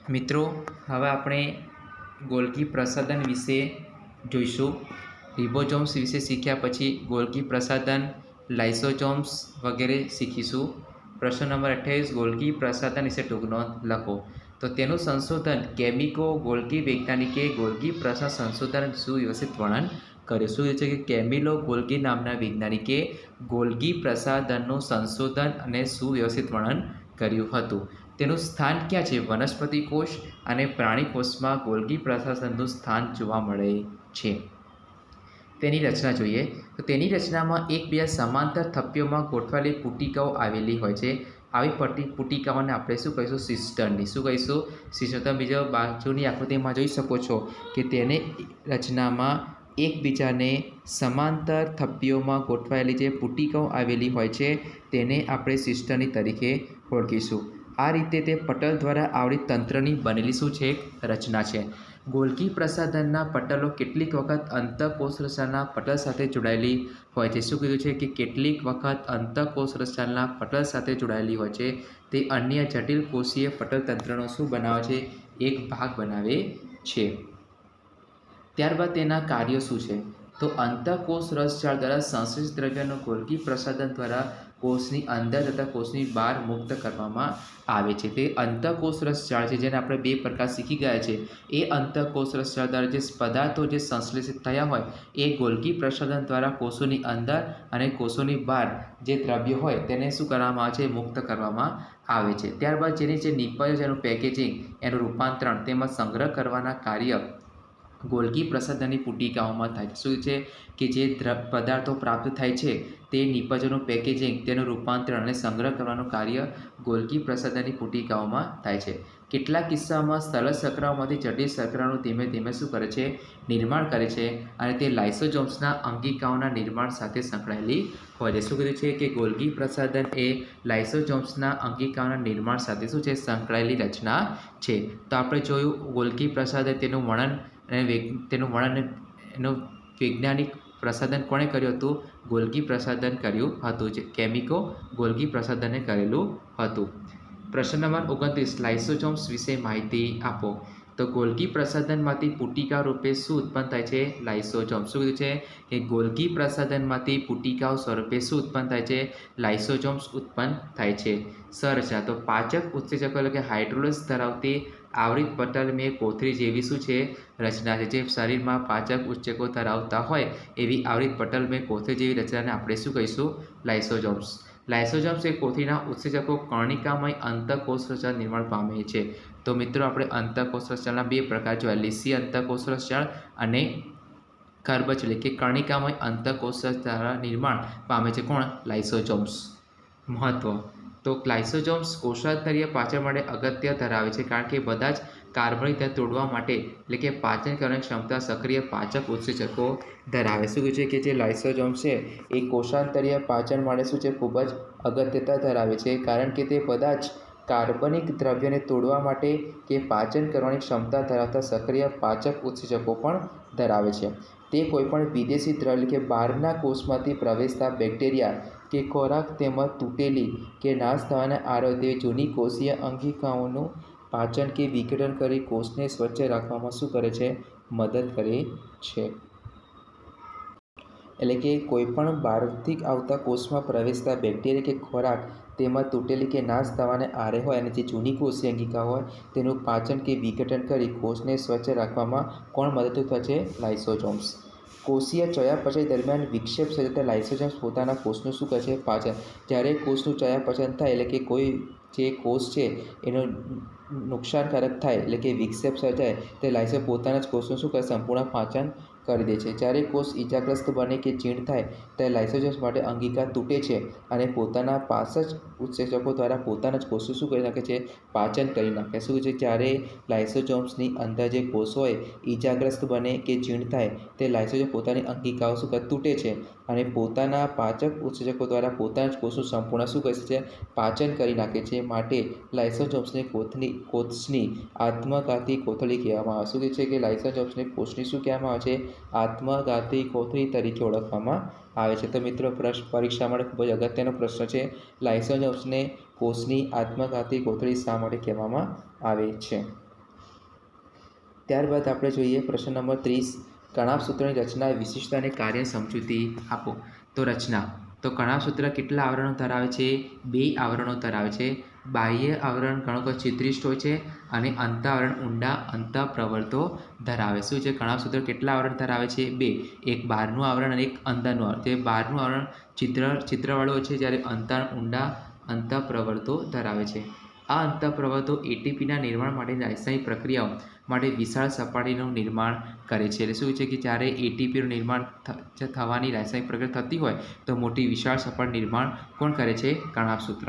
મિત્રો, હવે આપણે ગોલ્ગી પ્રસાધન વિશે જોઈશું। રિબોઝોમ્સ વિશે શીખ્યા પછી ગોલ્ગી પ્રસાધન, લાઇસોઝોમ્સ વગેરે શીખીશું। પ્રશ્ન નંબર 28, ગોલ્ગી પ્રસાધન વિશે ટૂંક નોંધ લખો। તો તેનું સંશોધન કેમિકો ગોલ્ગી વૈજ્ઞાનિકે ગોલ્ગી પ્રસાધન સંશોધન સુવ્યવસ્થિત વર્ણન કર્યું। શું છે કે કેમિલો ગોલ્ગી નામના વૈજ્ઞાનિકે ગોલ્ગી પ્રસાધનનું સંશોધન અને સુવ્યવસ્થિત વર્ણન કર્યું હતું। તેનું સ્થાન ક્યાં છે? વનસ્પતિ કોષ અને પ્રાણી કોષમાં ગોલ્ગી પ્રસાધનનું સ્થાન જોવા મળે છે। તેની રચના જોઈએ તો તેની રચનામાં એકબીજા સમાંતર થપ્પીઓમાં ગોઠવાયેલી પુટિકાઓ આવેલી હોય છે। આવી પુટિકાઓને આપણે શું કહીશું? સિસ્ટરની। શું કહીશું? સિસ્ટર। તમે બીજા બાજુની આકૃતિમાં જોઈ શકો છો કે તેને રચનામાં એકબીજાને સમાંતર થપ્પીઓમાં ગોઠવાયેલી જે પુટિકાઓ આવેલી હોય છે તેને આપણે સિસ્ટરની તરીકે ઓળખીશું। આ રીતે તે પટલ દ્વારા આવરિત તંત્રની બનેલી શું છે? રચના છે। ગોલ્ગી પ્રસાધનના પટલો કેટલીક વખત અંતઃકોષ રચનાના પટલ સાથે જોડાયેલી હોય છે। શું કીધું છે કે કેટલીક વખત અંતઃકોષ રચનાના પટલ સાથે જોડાયેલી હોય છે। તે અન્ય જટિલ કોષીય પટલ તંત્રનો શું બનાવે છે? એક ભાગ બનાવે છે। ત્યારબાદ તેના કાર્યો શું છે? તો અંતઃકોષ રસજાળ દ્વારા સંશ્લેષિત દ્રવ્યનું ગોલ્ગી પ્રસાધન દ્વારા કોષની અંદર તથા કોષની બહાર મુક્ત કરવામાં આવે છે। તે અંતઃકોષ રસજાળ છે જેને આપણે બે પ્રકાર શીખી ગયા છે। એ અંતઃકોષ રસજાળ દ્વારા જે પદાર્થો જે સંશ્લેષિત થયા હોય એ ગોલ્ગી પ્રસાધન દ્વારા કોષોની અંદર અને કોષોની બહાર જે દ્રવ્ય હોય તેને શું કરવામાં આવે છે? મુક્ત કરવામાં આવે છે। ત્યારબાદ જેની જે નિપજ એનું પેકેજિંગ, એનું રૂપાંતરણ તેમજ સંગ્રહ કરવાના કાર્ય ગોલ્ગી પ્રસાધનની પુટિકાઓમાં થાય છે। શું છે કે જે પદાર્થો પ્રાપ્ત થાય છે તે નિપજોનું પેકેજિંગ, તેનું રૂપાંતરણ અને સંગ્રહ કરવાનું કાર્ય ગોલ્ગી પ્રસાધનની પુટિકાઓમાં થાય છે। કેટલાક કિસ્સામાં સરળ શર્કરાઓમાંથી જટિલ શર્કરાનું ધીમે ધીમે શું કરે છે? નિર્માણ કરે છે અને તે લાઇસોઝોમ્સના અંગિકાઓના નિર્માણ સાથે સંકળાયેલી હોય છે। શું કીધું છે કે ગોલ્ગી પ્રસાધન એ લાઇસોઝોમ્સના અંગિકાઓના નિર્માણ સાથે શું છે? સંકળાયેલી રચના છે। તો આપણે જોયું ગોલ્ગી પ્રસાધન, તેનું વર્ણન એનું વૈજ્ઞાનિક પ્રસાધન કોણે કર્યું હતું? ગોલ્ગી પ્રસાધન કર્યું હતું, જે કેમિકો ગોલ્ગી પ્રસાધને કરેલું હતું। પ્રશ્ન નંબર 29, લાઇસોઝોમ્સ વિશે માહિતી આપો। તો ગોલ્ગી પ્રસાધનમાંથી પુટિકા રૂપે શું ઉત્પન્ન થાય છે? લાઇસોઝોમ। શું કીધું છે કે ગોલ્ગી પ્રસાધનમાંથી પુટિકાઓ સ્વરૂપે શું ઉત્પન્ન થાય છે? લાઇસોઝોમ્સ ઉત્પન્ન થાય છે। સંરચના તો પાચક ઉત્સેચકો એટલે કે હાઇડ્રોલસ ધરાવતી આવરિત પટલ મેં કોથળી જેવી શું છે? રચના છે। જે શરીરમાં પાચક ઉત્સેચકો ધરાવતા હોય એવી આવરિત પટલ મેં કોથળી જેવી રચનાને આપણે શું કહીશું? લાઇસોઝોમ્સ। લાઇસોઝોમ્સ એ કોથળીના ઉત્સેચકો કર્ણિકામય અંતઃકોષ રચના નિર્માણ પામે છે। તો મિત્રો, આપણે અંતઃકોષ રચનાના બે પ્રકાર જોયા, લીસી અંતઃકોષ રચના અને કર્બજ એટલે કે કર્ણિકામય અંતઃકોષ દ્વારા નિર્માણ પામે છે। કોણ? લાઇસોઝોમ્સ। મહત્વ તો લાઇસોઝોમ્સ કોષાંતરીય પાચન માટે અગત્ય ધરાવે છે કારણ કે બધા જ કાર્બનિક તત્વો તોડવા માટે એટલે કે પાચન કરવાની ક્ષમતા સક્રિય પાચક ઉત્સેચકો ધરાવે। શું છે કે જે લાઇસોઝોમ છે એ કોષાંતરીય પાચન માટે શું છે? ખૂબ જ અગત્યતા ધરાવે છે કારણ કે તે બધા જ કાર્બનિક દ્રવ્યને તોડવા માટે કે પાચન કરવાની ક્ષમતા ધરાવતા સક્રિય પાચક ઉત્સેચકો પણ ધરાવે છે। તે કોઈપણ વિદેશી દ્રવ્ય એટલે કે બહારના કોષમાંથી પ્રવેશતા બેક્ટેરિયા કે ખોરાક તેમજ તૂટેલી કે નાશ થવાને આરે તેવી જૂની કોષીય અંગિકાઓનું પાચન કે વિઘટન કરી કોષને સ્વચ્છ રાખવામાં શું કરે છે? મદદ કરે છે। એટલે કે કોઈપણ બહારથી આવતા કોષમાં પ્રવેશતા બેક્ટેરિયા કે ખોરાક તેમજ તૂટેલી કે નાશ થવાને આરે હોય અને જે જૂની કોષીય અંગિકા હોય તેનું પાચન કે વિઘટન કરી કોષને સ્વચ્છ રાખવામાં કોણ મદદરૂપ થાય છે? લાઇસોઝોમ્સ। કોષીય ચયાપચય દરમિયાન વિક્ષેપ સર્જાતા લાઇસોઝોમ્સ પોતાના કોષનું શું કરે છે? પાચન। જ્યારે કોષનું ચયાપચય થાય એટલે કે કોઈ જે કોષ છે એનું નુકસાનકારક થાય એટલે કે વિક્ષેપ સર્જાય તે લાઇસોઝોમ પોતાના જ કોષનું શું કરે? સંપૂર્ણ પાચન કરી દે છે। જ્યારે કોષ ઇજાગ્રસ્ત બને કે જીर्ण થાય ત્યારે લાઇસોઝોમ્સ માટે અંગિકા તૂટે છે અને પોતાના પાચક ઉત્સેચકો દ્વારા પોતાના જ કોષો શું કરી નાખે છે? પાચન કરી નાખે। શું છે? જ્યારે લાઇસોઝોમ્સની અંદર જે કોષ હોય ઇજાગ્રસ્ત બને કે જીर्ण થાય તે લાઇસોઝોમ પોતાની અંગિકાઓ શું કરે? તૂટે છે અને પોતાના પાચક ઉત્સેચકો દ્વારા પોતાના જ કોષનું સંપૂર્ણ શું કરે છે? પાચન કરી નાખે છે। માટે લાઇસોઝોમ્સને કોષની આત્મઘાતી કોથળી કહેવામાં આવે। શું કહે છે કે લાઇસોઝોમ્સને કોષની શું કહેવામાં આવે છે? આત્મઘાતી કોથળી તરીકે ઓળખવામાં આવે છે। તો મિત્રો, પરીક્ષા માટે ખૂબ જ અગત્યનો પ્રશ્ન છે, લાઇસોઝોમ્સને કોષની આત્મઘાતી કોથળી શા માટે કહેવામાં આવે છે? ત્યારબાદ આપણે જોઈએ પ્રશ્ન નંબર 30, કણાભસૂત્રની રચના, વિશિષ્ટતા અને કાર્ય સમજૂતી આપો. તો રચના, તો કણાભસૂત્ર કેટલા આવરણો ધરાવે છે? 2 આવરણો ધરાવે છે. બાહ્ય આવરણ ગણો કે છિદ્રિષ્ટ હોય છે અને અંતઃઆવરણ ઊંડા અંતઃપ્રવર્તો ધરાવે. શું છે? કણાભસૂત્ર કેટલા આવરણ ધરાવે છે? 2. એક બહારનું આવરણ અને એક અંદરનું આવરણ. તે બહારનું આવરણ છિદ્રવાળું હોય છે, જ્યારે ઊંડા અંતઃપ્રવર્તો ધરાવે છે. આ અંતઃપ્રવર્તો એટીપીના નિર્માણ માટે રાસાયણિક પ્રક્રિયાઓ માટે વિશાળ સપાટીનું નિર્માણ કરે છે. એટલે શું છે કે જ્યારે એટીપીનું નિર્માણ થવાની રાસાયણિક પ્રક્રિયા થતી હોય તો મોટી વિશાળ સપાટી નિર્માણ કોણ કરે છે? કણાભસૂત્ર.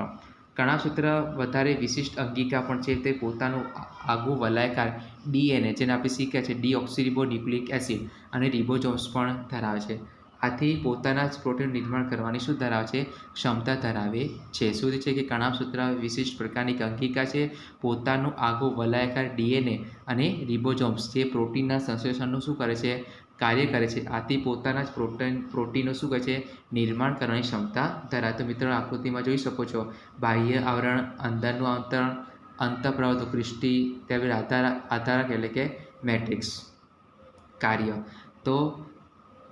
કણાભસૂત્ર વધારે વિશિષ્ટ અંગિકા પણ છે. તે પોતાનું આગવું વલયાકાર ડીએનએ, જેને આપણે શીખ્યા છે ડીઓક્સીરિબો ન્યુક્લિક એસિડ અને રિબોઝોમ્સ પણ ધરાવે છે. આથી પોતાના જ પ્રોટીન નિર્માણ કરવાની શું ધરાવે છે? ક્ષમતા ધરાવે છે. શું છે કે કણાભસૂત્ર વિશિષ્ટ પ્રકારની અંગિકા છે. પોતાનું આગવું વલયાકાર ડીએનએ અને રિબોઝોમ્સ જે પ્રોટીનના સંશ્લેષણનું શું કરે છે? કાર્ય કરે છે. આથી પોતાના જ પ્રોટીનનું શું કહે છે? નિર્માણ કરવાની ક્ષમતા ધરાવે. તો મિત્રો આકૃતિમાં જોઈ શકો છો, બાહ્ય આવરણ, અંદરનું આવરણ, અંતઃપ્રવર્તો ક્રિસ્ટી, ત્યારબાદ આધારક એટલે કે મેટ્રિક્સ. કાર્ય, તો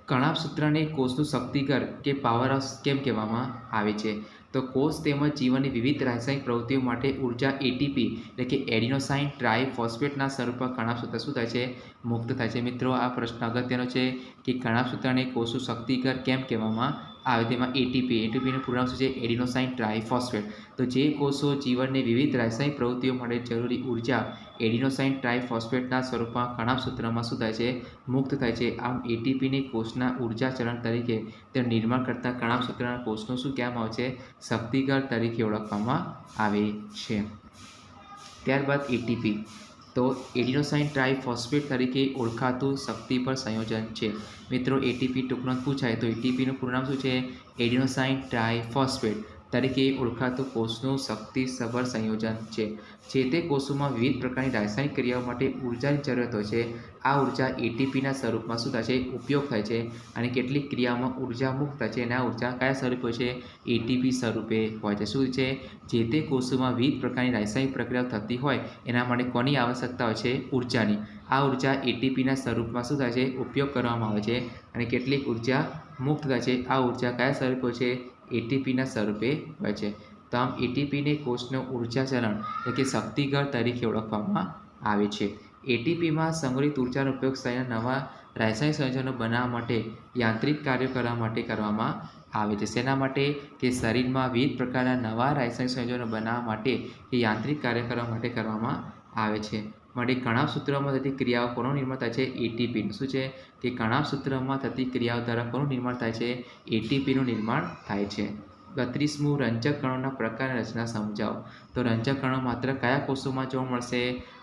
કણાભસૂત્રને કોષનું શક્તિઘર કે પાવર હાઉસ કેમ કહેવામાં આવે છે? તો કોષ તેમજ જીવનની વિવિધ રાસાયણિક પ્રવૃત્તિઓ માટે ઉર્જા એટીપી એટલે કે એડિનોસાઇન ટ્રાઇફોસ્ફેટના સ્વરૂપમાં કણાભસૂત્ર શું થાય છે? મુક્ત થાય છે. મિત્રો આ પ્રશ્ન અગત્યનો છે કે કણાભસૂત્રને કોષનું શક્તિઘર કેમ કહેવામાં આવે? તેમાં એટીપીનું પૂર્ણાંક શું છે? Adenosine triphosphate. તો જે કોષો જીવનની વિવિધ રાસાયણિક પ્રવૃત્તિઓ માટે જરૂરી ઉર્જા એડિનોસાઇન ટ્રાઇફોસ્ફેટના સ્વરૂપમાં કણાભસૂત્રમાં શું થાય છે? મુક્ત થાય છે. આમ એટીપીને કોષના ઉર્જા ચલણ તરીકે તેનું નિર્માણ કરતા કણાભસૂત્રના કોષનું શું કહેવામાં આવે છે? શક્તિઘર તરીકે ઓળખવામાં આવે છે. ત્યારબાદ એટીપી, તો એડિનોસાઇન ટ્રાઇફોસ્ફેટ તરીકે ઓળખાતું શક્તિપર સંયોજન છે. મિત્રો એટીપી ટૂંકમાં પૂછાય તો એટીપીનું પૂર્ણ શું છે? એડિનોસાઇન ટ્રાઇફોસ્ફેટ તરીકે ઓળખાતું કોષનું શક્તિસભર સંયોજન છે. જે તે કોષોમાં વિવિધ પ્રકારની રાસાયણિક ક્રિયાઓ માટે ઉર્જાની જરૂરિયાત હોય છે. આ ઉર્જા એટીપીના સ્વરૂપમાં શું થાય છે? ઉપયોગ થાય છે. અને કેટલીક ક્રિયાઓમાં ઉર્જા મુક્ત થાય છે અને આ ઉર્જા કયા સ્વરૂપે હોય છે? એટીપી સ્વરૂપે હોય છે. શું છે? જે તે કોષોમાં વિવિધ પ્રકારની રાસાયણિક પ્રક્રિયાઓ થતી હોય એના માટે કોની આવશ્યકતા હોય છે? ઉર્જાની. આ ઉર્જા એટીપીના સ્વરૂપમાં શું થાય છે? ઉપયોગ કરવામાં આવે છે અને કેટલીક ઉર્જા મુક્ત થાય છે. આ ઉર્જા કયા સ્વરૂપે હોય છે? એટીપીના સ્વરૂપે હોય છે. તો આમ એટીપીને કોષનું ઉર્જા ચલણ એટલે કે શક્તિઘર તરીકે ઓળખવામાં આવે છે. એટીપીમાં સંગ્રહિત ઉર્જાનો ઉપયોગ શરીરના નવા રાસાયણિક સંયોજનો બનાવવા માટે, યાંત્રિક કાર્યો કરવા માટે કરવામાં આવે છે. શેના માટે? કે શરીરમાં વિવિધ પ્રકારના નવા રાસાયણિક સંયોજનો બનાવવા માટે કે યાંત્રિક કાર્ય કરવા માટે કરવામાં આવે છે. માટે કણાભસૂત્રમાં થતી ક્રિયાઓ કોનું નિર્માણ થાય છે? એટીપીનું. શું છે? કે કણાભસૂત્રમાં થતી ક્રિયાઓ દ્વારા કોનું નિર્માણ થાય છે? એટીપીનું નિર્માણ થાય છે. 32મું, રંજક કણોના પ્રકાર અને રચના સમજાવો. તો રંજક કણો માત્ર કયા કોષોમાં જોવા મળશે?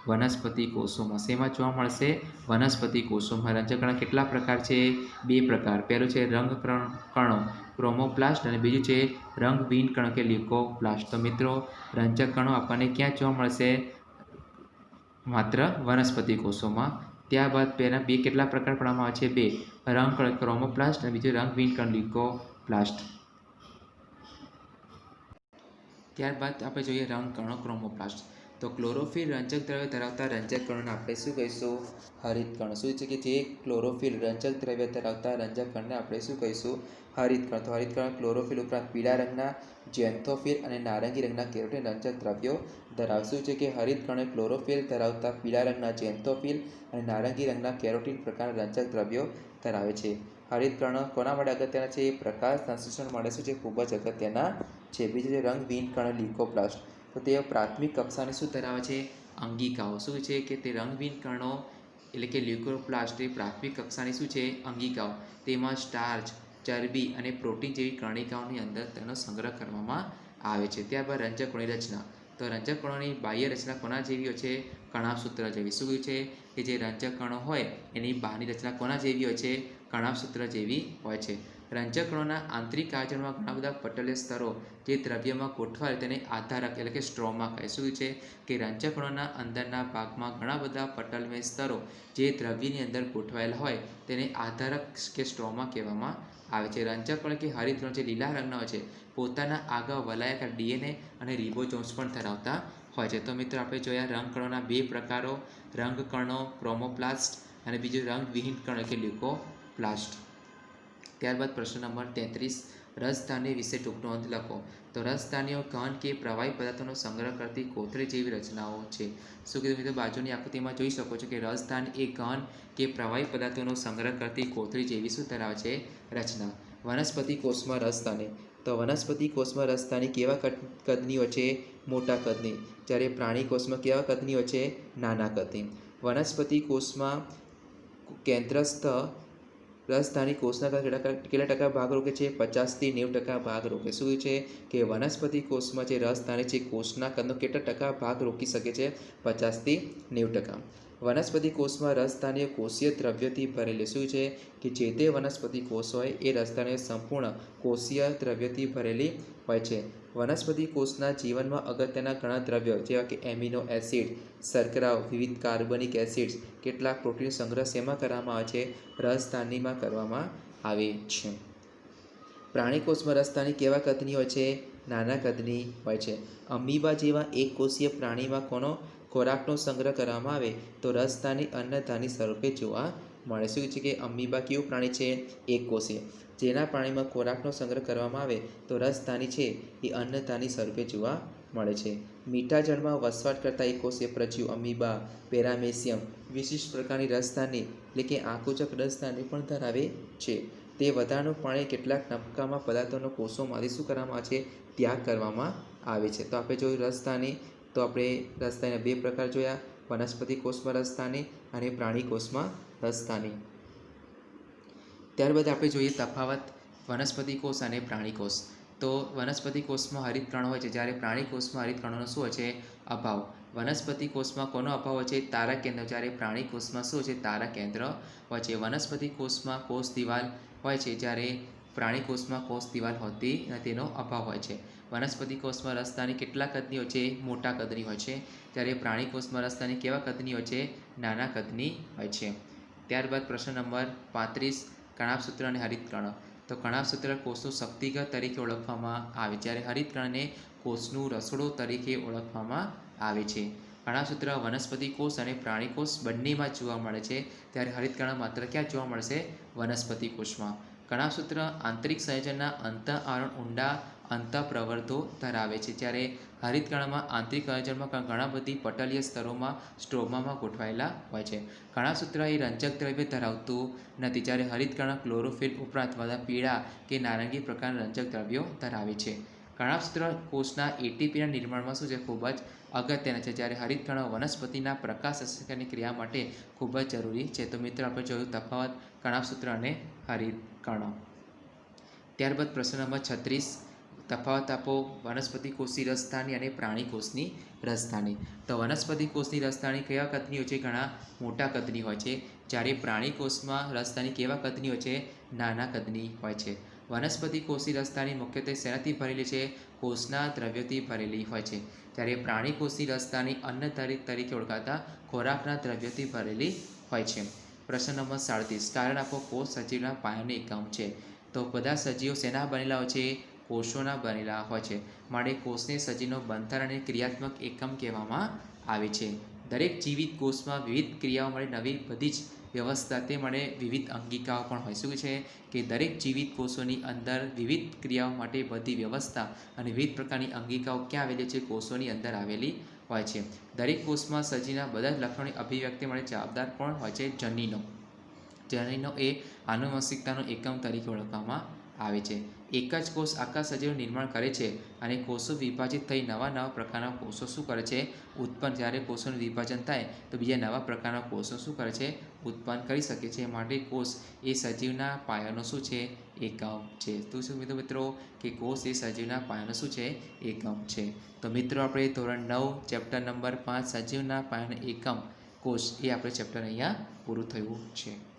વનસ્પતિ કોષોમાં. શેમાં જોવા મળશે? વનસ્પતિ કોષોમાં. રંજક કણો કેટલા પ્રકાર છે? 2 પ્રકાર. પહેલું છે રંગ કણો ક્રોમોપ્લાસ્ટ અને બીજું છે રંગવિહીન કણો કે લ્યુકોપ્લાસ્ટ. તો મિત્રો રંજક કણો આપણને ક્યાં જોવા મળશે? માત્ર વનસ્પતિ કોષોમાં. ત્યારબાદ પહેલા 2 કેટલા પ્રકાર પડવામાં આવે છે? 2. રંગ કણ ક્રોમોપ્લાસ્ટ અને બીજું રંગવિહીન કણ લ્યુકોપ્લાસ્ટ. ત્યારબાદ આપણે જોઈએ રંગકણો ક્રોમોપ્લાસ્ટ. તો ક્લોરોફિલ રંજક દ્રવ્ય ધરાવતા રંજક કણોને આપણે શું કહીશું? હરિતકણો. શું છે? કે જે ક્લોરોફિલ રંજક દ્રવ્ય ધરાવતા રંજક કણને આપણે શું કહીશું? હરિતકણ. તો હરિતકણ ક્લોરોફિલ ઉપરાંત પીળા રંગના ઝેન્થોફિલ અને નારંગી રંગના કેરોટીન રંજક દ્રવ્યો ધરાવે. શું છે? કે હરિતકણો ક્લોરોફિલ ધરાવતા પીળા રંગના ઝેન્થોફિલ અને નારંગી રંગના કેરોટીન પ્રકારના રંજક દ્રવ્યો ધરાવે છે. હરિતકણો કોના માટે અગત્યના છે? પ્રકાશ સંશ્લેષણ માટે શું છે? ખૂબ જ અગત્યના છે. બીજું છે રંગવિહીન કણ લ્યુકોપ્લાસ્ટ. તો તે પ્રાથમિક કક્ષાને શું ધરાવે છે? અંગિકાઓ. શું છે? કે તે રંગવિહીન કણો એટલે કે લ્યુકોપ્લાસ્ટ એ પ્રાથમિક કક્ષાની શું છે? અંગિકાઓ. તેમાં સ્ટાર્ચ, ચરબી અને પ્રોટીન જેવી કણિકાઓની અંદર તેનો સંગ્રહ કરવામાં આવે છે. ત્યારબાદ રંજકણોની રચના. તો રંજકણોની બાહ્ય રચના કોના જેવી હોય છે? કણાભસૂત્ર જેવી. શું છે? કે જે રંજકણો હોય એની બહારની રચના કોના જેવી હોય છે? કણાભસૂત્ર જેવી હોય છે. રંજકણોના આંતરિક આયોજનમાં ઘણા બધા પટલય સ્તરો જે દ્રવ્યમાં ગોઠવાય તેને આધારક એટલે કે સ્ટ્રોમા કહે. શું છે? કે રંજકણોના અંદરના ભાગમાં ઘણા બધા પટલમય સ્તરો જે દ્રવ્યની અંદર ગોઠવાયેલા હોય તેને આધારક કે સ્ટ્રોમા કહેવામાં આવે છે. રંજકણો કે હરિતકણો જે લીલા રંગના હોય છે પોતાના આગળ વલયાકાર ડીએનએ અને રિબોઝોમ્સ પણ ધરાવતા હોય છે. તો મિત્રો આપણે જોયા રંગકણોના બે પ્રકારો, રંગકણો ક્રોમોપ્લાસ્ટ અને બીજું રંગવિહીન કણ એટલે લ્યુકોપ્લાસ્ટ. ત્યારબાદ પ્રશ્ન નંબર 33, રસધાની વિશે ટૂંક નોંધ લખો. તો રસધાનીઓ ઘન કે પ્રવાહી પદાર્થોનો સંગ્રહ કરતી કોથળી જેવી રચનાઓ છે. શું કીધું મિત્રો? બાજુની આકૃતિમાં જોઈ શકો છો કે રસધાન એ ઘન કે પ્રવાહી પદાર્થોનો સંગ્રહ કરતી કોથળી જેવી શું ધરાવે છે? રચના. વનસ્પતિ કોષમાં રસધાની. તો વનસ્પતિ કોષમાં રસધાની કેવા કદની હોય છે? મોટા કદની. જ્યારે પ્રાણી કોષમાં કેવા કદની હોય છે? નાના કદની. વનસ્પતિ કોષમાં કેન્દ્રસ્થ રસધાની કોષના કેટલા ટકા ભાગ રોકે છે? 50થી 90% ભાગ રોકે. શું છે કે વનસ્પતિ કોષમાં જે રસધાની છે કોષના કદનો કેટલા ટકા ભાગ રોકી શકે છે? 50થી 90%. વનસ્પતિ કોષમાં રસધાનીઓ કોષીય દ્રવ્યોથી ભરેલી. શું છે કે જે તે વનસ્પતિ કોષ હોય એ રસધાનીઓ સંપૂર્ણ કોષીય દ્રવ્યોથી ભરેલી હોય છે. વનસ્પતિ કોષના જીવનમાં અગત્યના ઘણા દ્રવ્યો જેવા કે એમિનો એસિડ, શર્કરાઓ, વિવિધ કાર્બનિક એસિડ્સ, કેટલાક પ્રોટીન સંગ્રહ શેમાં કરવામાં આવે છે? રસધાનીમાં કરવામાં આવે છે. પ્રાણી કોષમાં રસધાની કેવા કદની હોય છે? નાના કદની હોય છે. અમીબા જેવા એક કોષીય પ્રાણીમાં કોનો ખોરાકનો સંગ્રહ કરવામાં આવે તો રસધાની અન્નધાની સ્વરૂપે જોવા મળે. શું છે કે અમીબા કેવું પ્રાણી છે? એક કોષીય. જેના પ્રાણીમાં ખોરાકનો સંગ્રહ કરવામાં આવે તો રસધાની છે એ અન્નધાની સ્વરૂપે જોવા મળે છે. મીઠા જળમાં વસવાટ કરતા એક કોષીય પ્રજીવ અમીબા, પેરામેસિયમ વિશિષ્ટ પ્રકારની રસધાની એટલે કે આકુચક રસધાની પણ ધરાવે છે. તે વધારાનું પાણી કેટલાક નકામા પદાર્થોનો કોષોમાંથી શું કરવામાં આવે છે? ત્યાગ કરવામાં આવે છે. તો આપણે જોયું રસધાની. તો આપણે રસધાનીના બે પ્રકાર જોયા, વનસ્પતિ કોષમાં રસધાની અને પ્રાણી કોષમાં રસધાની. ત્યારબાદ આપણે જોઈએ તફાવત વનસ્પતિ કોષ અને પ્રાણી કોષ. તો વનસ્પતિ કોષમાં હરિતકણો હોય છે, જ્યારે પ્રાણી કોષમાં હરિતકણોનો શું હોય છે? અભાવ. વનસ્પતિ કોષમાં કોનો અભાવ હોય છે? તારક કેન્દ્ર. જ્યારે પ્રાણી કોષમાં શું છે? તારક કેન્દ્ર હોય છે. વનસ્પતિ કોષમાં કોષ દિવાલ હોય છે, જ્યારે પ્રાણી કોષમાં કોષ દિવાલ હોતી નથી, તેનો અભાવ હોય છે. વનસ્પતિ કોષમાં રસધાની કેટલા કદની હોય છે? મોટા કદની હોય છે. જ્યારે પ્રાણી કોષમાં રસધાની કેવા કદની હોય છે? નાના કદની હોય છે. ત્યારબાદ પ્રશ્ન નંબર 35, કણાભસૂત્ર અને હરિતકણો. તો કણાભસૂત્ર કોષનું શક્તિગત તરીકે ઓળખવામાં આવે, જ્યારે હરિતકણને કોષનું રસોડું તરીકે ઓળખવામાં આવે છે. કણાભસૂત્ર વનસ્પતિ કોષ અને પ્રાણી કોષ બંનેમાં જોવા મળે છે, ત્યારે હરિતકણો માત્ર ક્યાં જોવા મળશે? વનસ્પતિ કોષમાં. કણાભસૂત્ર આંતરિક સંયોજનના અંતઃઆવરણ ઊંડા અંતઃપ્રવર્ધો ધરાવે છે, જ્યારે હરિતકણમાં આંતરિક સંયોજનમાં ઘણા બધી પટલીય સ્તરોમાં સ્ટ્રોમામાં ગોઠવાયેલા હોય છે. કણાભસૂત્ર એ રંજક દ્રવ્ય ધરાવતું નથી, જ્યારે હરિતકણ ક્લોરોફિલ ઉપરાંત બધા પીળા કે નારંગી પ્રકારના રંજક દ્રવ્યો ધરાવે છે. કણાભસૂત્ર કોષના એટીપીના નિર્માણમાં શું છે? ખૂબ જ અગત્યના છે, જ્યારે હરિતકણો વનસ્પતિના પ્રકાશ સંશ્લેષણની ક્રિયા માટે ખૂબ જ જરૂરી છે. તો મિત્રો આપણે જોયું તફાવત કણાભસૂત્ર અને હરિતકણો. ત્યારબાદ પ્રશ્ન નંબર 36, તફાવત આપો વનસ્પતિ કોષની રસધાની અને પ્રાણી કોષની રસધાની. તો વનસ્પતિ કોષની રસધાની કેવા કદની હોય છે? ઘણા મોટા કદની હોય છે. જ્યારે પ્રાણી કોષમાં રસધાની કેવા કદની હોય છે? નાના કદની હોય છે. વનસ્પતિ કોષની રસધાની મુખ્યત્વે શેનાથી ભરેલી છે? કોષના દ્રવ્યોથી ભરેલી હોય છે. જ્યારે પ્રાણી કોષની રસધાની અન્નધારી તરીકે ઓળખાતા ખોરાકના દ્રવ્યોથી ભરેલી હોય છે. પ્રશ્ન નંબર 37, કારણ આપો કોષ સજીવના પાયાનું એકમ છે. તો બધા સજીવો શેના બનેલા હોય છે? કોષોના બનેલા હોય છે. માટે કોષને સજીવનો બંધારણ અને ક્રિયાત્મક એકમ કહેવામાં આવે છે. દરેક જીવિત કોષમાં વિવિધ ક્રિયાઓ માટે નવી બધી જ વ્યવસ્થા તે માટે વિવિધ અંગિકાઓ પણ હોય. શું છે કે દરેક જીવિત કોષોની અંદર વિવિધ ક્રિયાઓ માટે બધી વ્યવસ્થા અને વિવિધ પ્રકારની અંગિકાઓ ક્યાં આવેલી છે? કોષોની અંદર આવેલી હોય છે. દરેક કોષમાં સજીવના બધા જ લક્ષણોની અભિવ્યક્તિ માટે જવાબદાર પણ હોય છે જનીનો. જનીનો એ આનુવંશિકતાનો એકમ તરીકે ઓળખવામાં આવે છે. એક જ કોષ આખા સજીવનું નિર્માણ કરે છે અને કોષો વિભાજિત થઈ નવા પ્રકારના કોષો શું કરે છે? ઉત્પન્ન. જ્યારે કોષોનું વિભાજન થાય તો બીજા નવા પ્રકારના કોષો શું કરે છે? ઉત્પન્ન કરી શકે છે. માટે કોષ એ સજીવના પાયાનો શું છે? એકમ છે. તો શું મિત્રો કે કોષ એ સજીવના પાયાનો શું છે? એકમ છે. તો મિત્રો આપણે ધોરણ 9 ચેપ્ટર નંબર 5 સજીવના પાયાનો એકમ કોષ એ આપણે ચેપ્ટર અહીંયા પૂરું થયું છે.